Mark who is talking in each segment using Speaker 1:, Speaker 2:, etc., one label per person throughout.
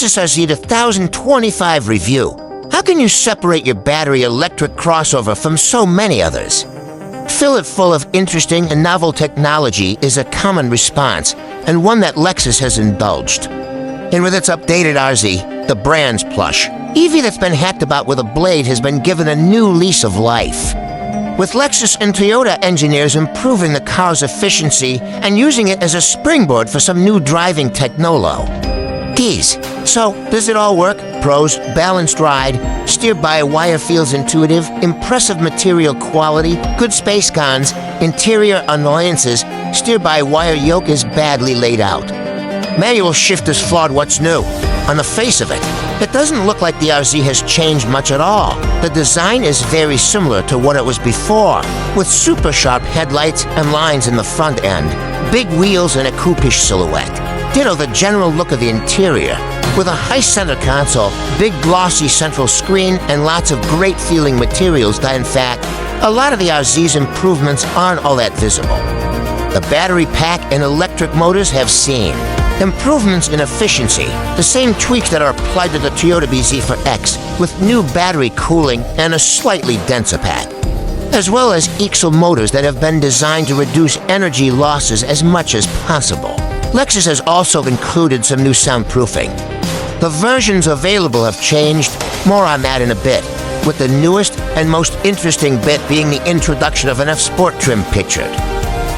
Speaker 1: Lexus RZ 1025 review. How can you separate your battery electric crossover from so many others? Fill it full of interesting and novel technology is a common response, and one that Lexus has indulged. And with its updated RZ, the brand's plush, EV that's been hacked about with a blade has been given a new lease of life. With Lexus and Toyota engineers improving the car's efficiency and using it as a springboard for some new driving technolo. Geez, so does it all work? Pros: balanced ride, steer-by-wire feels intuitive, impressive material quality, good space. Cons: interior annoyances, steer-by-wire yoke is badly laid out. Manual shift is flawed. What's new? On the face of it, it doesn't look like the RZ has changed much at all. The design is very similar to what it was before, with super sharp headlights and lines in the front end, big wheels and a coupe-ish silhouette. Ditto the general look of the interior, with a high center console, big glossy central screen, and lots of great feeling materials that, in fact, a lot of the RZ's improvements aren't all that visible. The battery pack and electric motors have seen improvements in efficiency, the same tweaks that are applied to the Toyota bZ4X, with new battery cooling and a slightly denser pack, as well as e-Tron motors that have been designed to reduce energy losses as much as possible. Lexus has also included some new soundproofing. The versions available have changed, more on that in a bit, with the newest and most interesting bit being the introduction of an F-Sport trim pictured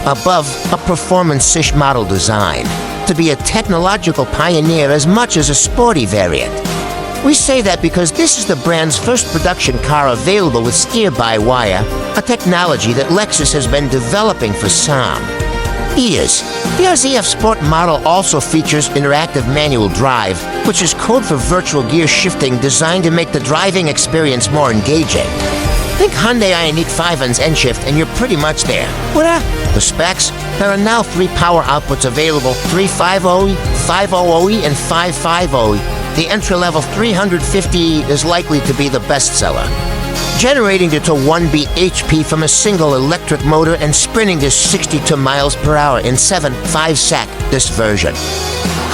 Speaker 1: above a performance-ish model design, to be a technological pioneer as much as a sporty variant. We say that because this is the brand's first production car available with steer-by-wire, a technology that Lexus has been developing for some years. The RZ F-Sport model also features interactive manual drive, which is code for virtual gear shifting designed to make the driving experience more engaging. Think Hyundai Ioniq 5 and N-Shift and you're pretty much there. What up? The specs? There are now 3 power outputs available: 350E, 500E, and 550E. The entry-level 350E is likely to be the bestseller, generating to 1 bhp from a single electric motor and sprinting to 62 miles per hour in 7.5 sec. This version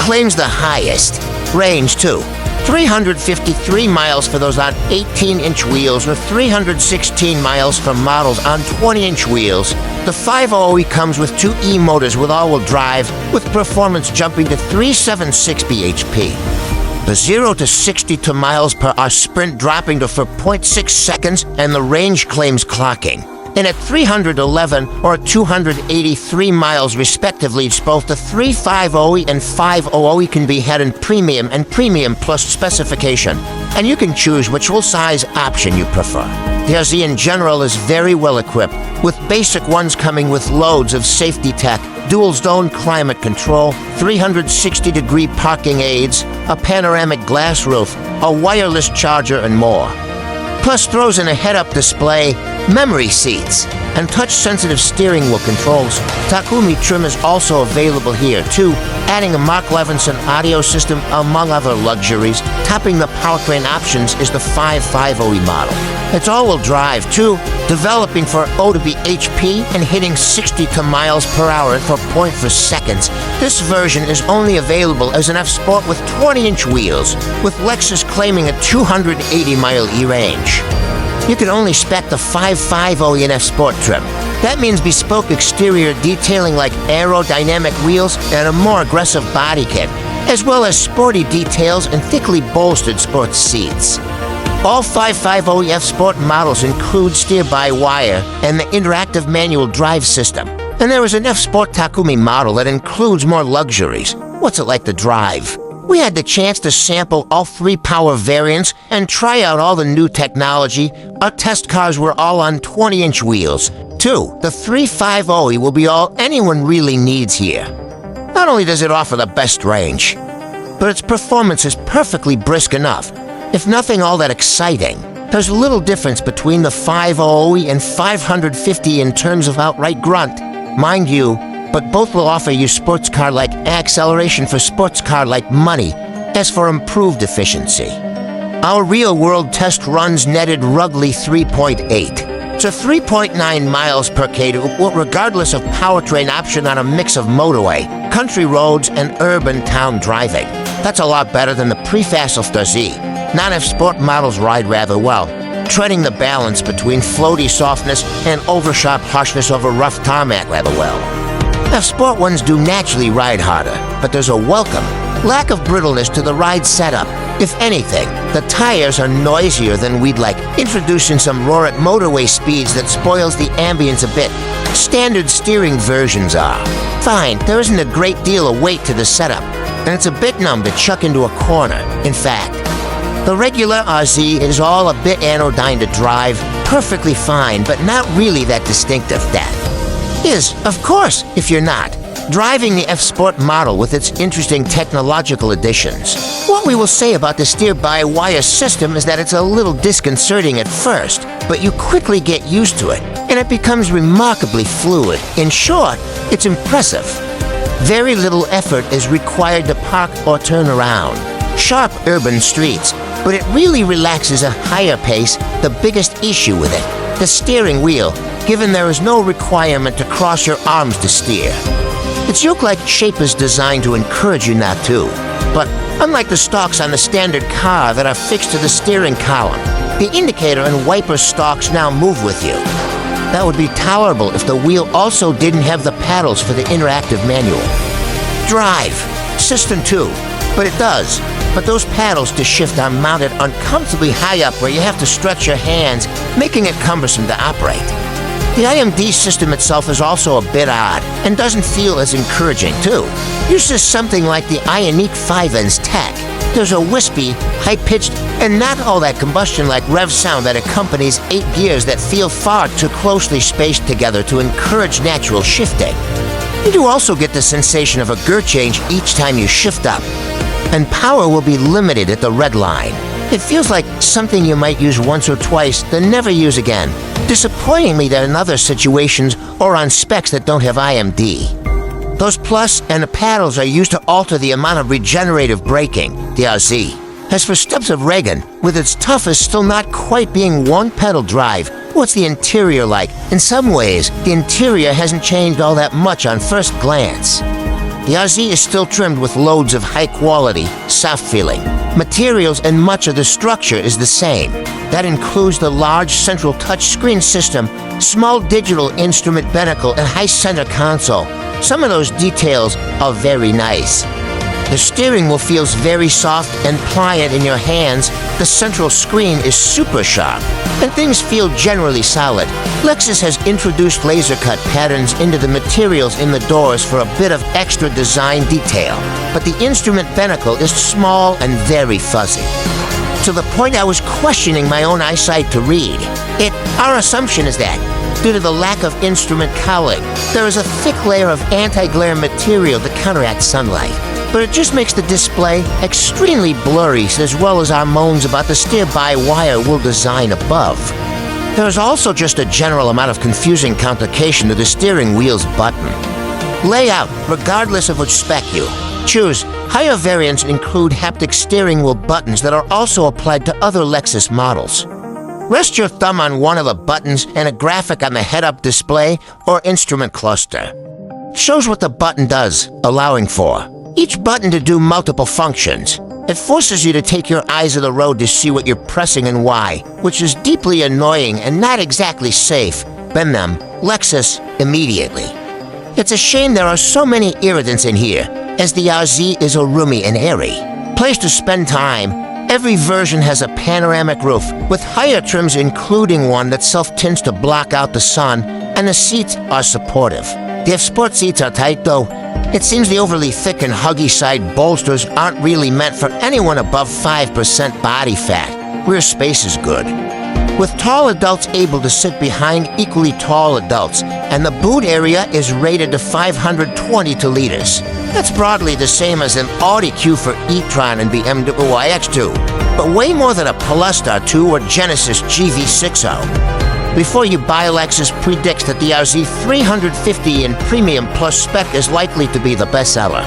Speaker 1: claims the highest range too. 353 miles for those on 18-inch wheels, or 316 miles for models on 20-inch wheels. The 500E comes with 2 e-motors with all-wheel drive, with performance jumping to 376 bhp. The 0 to 62 miles per hour sprint dropping to 4.6 seconds, and the range claims clocking. And at 311 or 283 miles respectively, both the 350E and 500E can be had in Premium and Premium Plus specification, and you can choose which full-size option you prefer. The RZ in general is very well equipped, with basic ones coming with loads of safety tech, dual-zone climate control, 360-degree parking aids, a panoramic glass roof, a wireless charger, and more. Plus throws in a head-up display, memory seats, and touch-sensitive steering wheel controls. Takumi trim is also available here, too, adding a Mark Levinson audio system, among other luxuries. Topping the powertrain options is the 550E model. It's all-wheel drive, too, developing for 0 to bhp and hitting 62 miles per hour at 4.4 seconds. This version is only available as an F-Sport with 20-inch wheels, with Lexus claiming a 280-mile e-range. You can only spec the 550E in F-Sport trim. That means bespoke exterior detailing like aerodynamic wheels and a more aggressive body kit, as well as sporty details and thickly bolstered sports seats. All 550E F-Sport models include steer-by-wire and the interactive manual drive system. And there is an F-Sport Takumi model that includes more luxuries. What's it like to drive? We had the chance to sample all 3 power variants and try out all the new technology. Our test cars were all on 20-inch wheels. 2, the 350E will be all anyone really needs here. Not only does it offer the best range, but its performance is perfectly brisk enough, if nothing all that exciting. There's little difference between the 500E and 550 in terms of outright grunt, mind you, but both will offer you sports car-like acceleration for sports car-like money, as for improved efficiency. Our real-world test runs netted ruggedly 3.8 to 3.9 miles per km, regardless of powertrain option on a mix of motorway, country roads, and urban town driving. That's a lot better than the pre-Flawed RZ. Non-F Sport models ride rather well, treading the balance between floaty softness and over-sharp harshness over rough tarmac rather well. F Sport ones do naturally ride harder, but there's a welcome lack of brittleness to the ride setup. If anything, the tires are noisier than we'd like, introducing some roar at motorway speeds that spoils the ambience a bit. Standard steering versions are. Fine, there isn't a great deal of weight to the setup, and it's a bit numb to chuck into a corner. In fact, the regular RZ is all a bit anodyne to drive, perfectly fine, but not really that distinctive. That is, of course, if you're not driving the F Sport model with its interesting technological additions. What we will say about the steer-by-wire system is that it's a little disconcerting at first, but you quickly get used to it, and it becomes remarkably fluid. In short, it's impressive. Very little effort is required to park or turn around. Sharp urban streets, but it really relaxes a higher pace, the biggest issue with it, the steering wheel, given there is no requirement to cross your arms to steer. Its yoke-like shape is designed to encourage you not to, but unlike the stalks on the standard car that are fixed to the steering column, the indicator and wiper stalks now move with you. That would be tolerable if the wheel also didn't have the paddles for the interactive manual. Drive. System 2. But it does. But those paddles to shift are mounted uncomfortably high up where you have to stretch your hands, making it cumbersome to operate. The IMD system itself is also a bit odd and doesn't feel as encouraging, too. Uses something like the Ioniq 5N's tech. There's a wispy, high-pitched, and not all that combustion-like rev sound that accompanies 8 gears that feel far too closely spaced together to encourage natural shifting. You do also get the sensation of a gear change each time you shift up, and power will be limited at the red line. It feels like something you might use once or twice, then never use again. Disappointingly that in other situations or on specs that don't have IMD. Those plus and the paddles are used to alter the amount of regenerative braking, the RZ. As for Stubbs of Reagan, with its toughest still not quite being one-pedal drive, what's the interior like? In some ways, the interior hasn't changed all that much on first glance. The RZ is still trimmed with loads of high-quality, soft-feeling materials, and much of the structure is the same. That includes the large central touchscreen system, small digital instrument binnacle, and high center console. Some of those details are very nice. The steering wheel feels very soft and pliant in your hands. The central screen is super sharp, and things feel generally solid. Lexus has introduced laser cut patterns into the materials in the doors for a bit of extra design detail, but the instrument binnacle is small and very fuzzy, to the point I was questioning my own eyesight to read. Our assumption is that, due to the lack of instrument cowling, there is a thick layer of anti-glare material to counteract sunlight. But it just makes the display extremely blurry, as well as our moans about the steer-by-wire wheel design above. There is also just a general amount of confusing complication to the steering wheel's button. Layout, regardless of which spec you choose, higher variants include haptic steering wheel buttons that are also applied to other Lexus models. Rest your thumb on one of the buttons and a graphic on the head-up display or instrument cluster. Shows what the button does, allowing for each button to do multiple functions. It forces you to take your eyes off the road to see what you're pressing and why, which is deeply annoying and not exactly safe. Ban them, Lexus, immediately. It's a shame there are so many irritants in here, as the RZ is a roomy and airy place to spend time. Every version has a panoramic roof, with higher trims including one that self-tints to block out the sun, and the seats are supportive. The F Sport seats are tight though. It seems the overly thick and huggy side bolsters aren't really meant for anyone above 5% body fat. Rear space is good, with tall adults able to sit behind equally tall adults, and the boot area is rated to 522 liters. That's broadly the same as an Audi Q4 e-Tron and BMW iX2, but way more than a Polestar 2 or Genesis GV60. Before you buy, Lexus predicts that the RZ 350 in Premium Plus spec is likely to be the bestseller.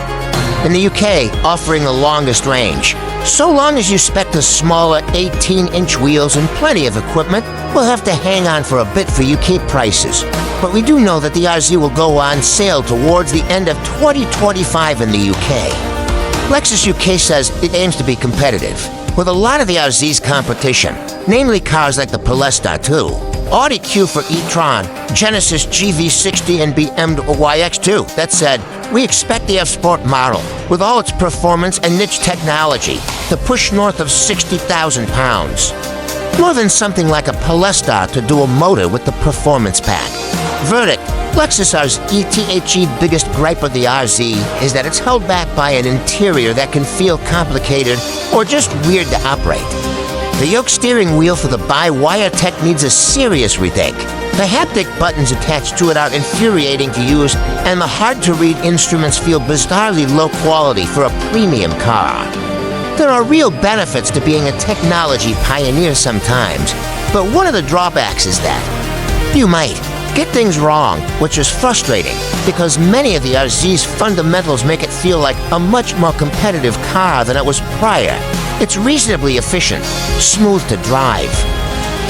Speaker 1: In the UK, offering the longest range. So long as you spec the smaller 18-inch wheels and plenty of equipment, we'll have to hang on for a bit for UK prices. But we do know that the RZ will go on sale towards the end of 2025 in the UK. Lexus UK says it aims to be competitive with a lot of the RZ's competition, namely cars like the Polestar 2, Audi Q4 e-Tron, Genesis GV60, and BMW X2. That said, we expect the F-Sport model, with all its performance and niche technology, to push north of 60,000 pounds. More than something like a Polestar to dual motor with the performance pack. Verdict: Lexus RZ's biggest gripe of the RZ is that it's held back by an interior that can feel complicated or just weird to operate. The yoke steering wheel for the by-wire tech needs a serious rethink. The haptic buttons attached to it are infuriating to use, and the hard-to-read instruments feel bizarrely low quality for a premium car. There are real benefits to being a technology pioneer sometimes, but one of the drawbacks is that you might get things wrong, which is frustrating because many of the RZ's fundamentals make it feel like a much more competitive car than it was prior. It's reasonably efficient, smooth to drive,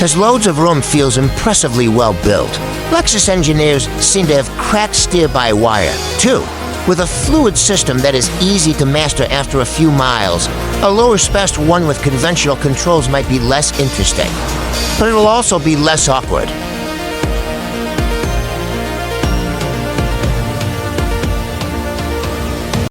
Speaker 1: has loads of room, feels impressively well built. Lexus engineers seem to have cracked steer-by-wire, too, with a fluid system that is easy to master after a few miles. A lower-spec one with conventional controls might be less interesting, but it'll also be less awkward.